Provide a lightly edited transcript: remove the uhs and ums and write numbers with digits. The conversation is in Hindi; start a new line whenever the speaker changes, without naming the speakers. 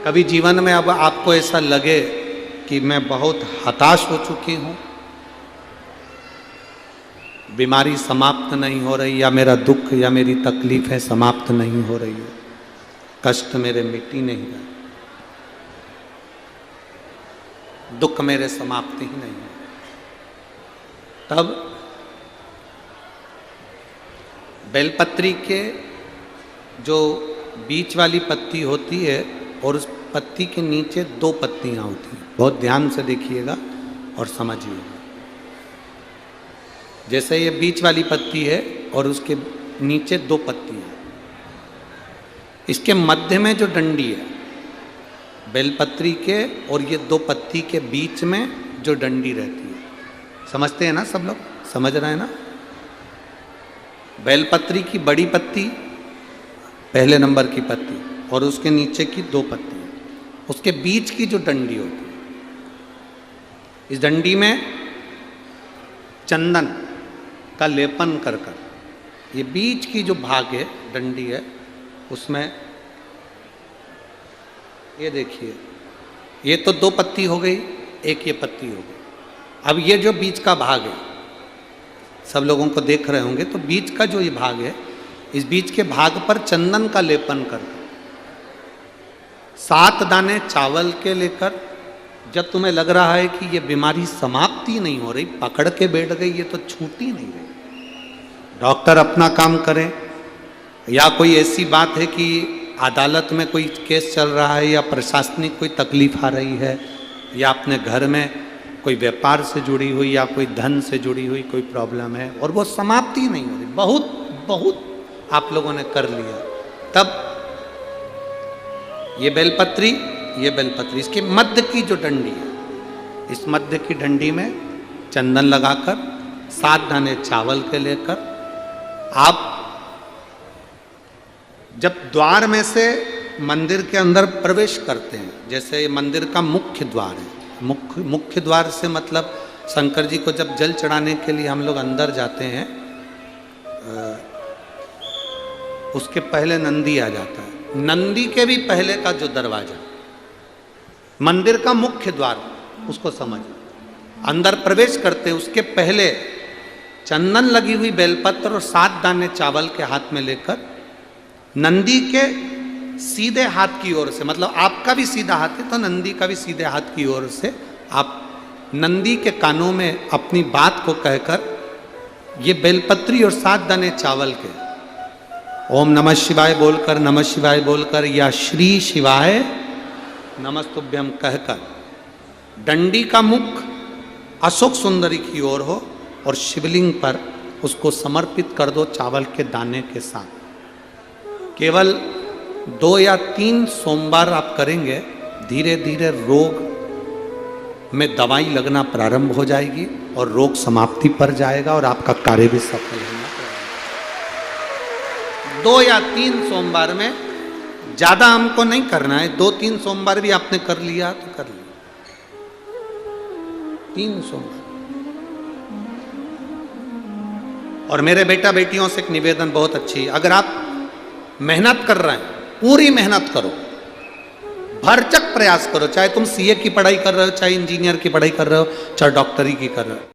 कभी जीवन में अब आपको ऐसा लगे कि मैं बहुत हताश हो चुकी हूँ, बीमारी समाप्त नहीं हो रही, या मेरा दुख या मेरी तकलीफें समाप्त नहीं हो रही है, कष्ट मेरे मिट ही नहीं रहे, दुख मेरे समाप्त ही नहीं है, तब बेलपत्री के जो बीच वाली पत्ती होती है और उस पत्ती के नीचे 2 पत्तियां होती हैं, बहुत ध्यान से देखिएगा और समझिएगा। जैसे ये बीच वाली पत्ती है और उसके नीचे 2 पत्तियां, इसके मध्य में जो डंडी है बेलपत्री के और ये 2 पत्ती के बीच में जो डंडी रहती है, समझते हैं ना सब लोग, समझ रहे हैं ना? बेलपत्री की बड़ी पत्ती पहले नंबर की पत्ती और उसके नीचे की 2 पत्ती, उसके बीच की जो डंडी होती है, इस डंडी में चंदन का लेपन कर कर ये बीच की जो भाग है डंडी है उसमें, ये देखिए ये तो 2 पत्ती हो गई, एक ये पत्ती हो गई। अब ये जो बीच का भाग है, सब लोगों को देख रहे होंगे, तो बीच का जो ये भाग है, इस बीच के भाग पर चंदन का लेपन कर 7 दाने चावल के लेकर, जब तुम्हें लग रहा है कि ये बीमारी समाप्ति नहीं हो रही, पकड़ के बैठ गई, ये तो छूटी नहीं रही, डॉक्टर अपना काम करें, या कोई ऐसी बात है कि अदालत में कोई केस चल रहा है, या प्रशासनिक कोई तकलीफ आ रही है, या अपने घर में कोई व्यापार से जुड़ी हुई या कोई धन से जुड़ी हुई कोई प्रॉब्लम है और वो समाप्ति नहीं हो रही, बहुत आप लोगों ने कर लिया, तब ये बेलपत्री इसके मध्य की जो डंडी है, इस मध्य की डंडी में चंदन लगाकर 7 दाने चावल के लेकर आप जब द्वार में से मंदिर के अंदर प्रवेश करते हैं, जैसे ये मंदिर का मुख्य द्वार है, मुख्य द्वार से मतलब शंकर जी को जब जल चढ़ाने के लिए हम लोग अंदर जाते हैं, उसके पहले नंदी आ जाता है, नंदी के भी पहले का जो दरवाजा, मंदिर का मुख्य द्वार, उसको समझ, अंदर प्रवेश करते उसके पहले चंदन लगी हुई बेलपत्र और 7 दाने चावल के हाथ में लेकर नंदी के सीधे हाथ की ओर से, मतलब आपका भी सीधा हाथ है तो नंदी का भी सीधे हाथ की ओर से आप नंदी के कानों में अपनी बात को कहकर ये बेलपत्री और 7 दाने चावल के ओम नमः शिवाय बोलकर, नमः शिवाय बोलकर, या श्री शिवाय नमस्तुभ्यम कहकर डंडी का मुख अशोक सुंदरी की ओर हो और शिवलिंग पर उसको समर्पित कर दो चावल के दाने के साथ। केवल 2 या 3 सोमवार आप करेंगे, धीरे धीरे रोग में दवाई लगना प्रारंभ हो जाएगी और रोग समाप्ति पर जाएगा और आपका कार्य भी सफल होगा। 2 या 3 सोमवार में, ज़्यादा हमको नहीं करना है, 2-3 सोमवार भी आपने कर लिया तो कर लिया, 3 सोमवार। और मेरे बेटा बेटियों से एक निवेदन बहुत अच्छी, अगर आप मेहनत कर रहे हैं, पूरी मेहनत करो, भरचक प्रयास करो, चाहे तुम सीए की पढ़ाई कर रहे हो, चाहे इंजीनियर की पढ़ाई कर रहे हो, चाहे डॉक्टरी की कर रहे हो,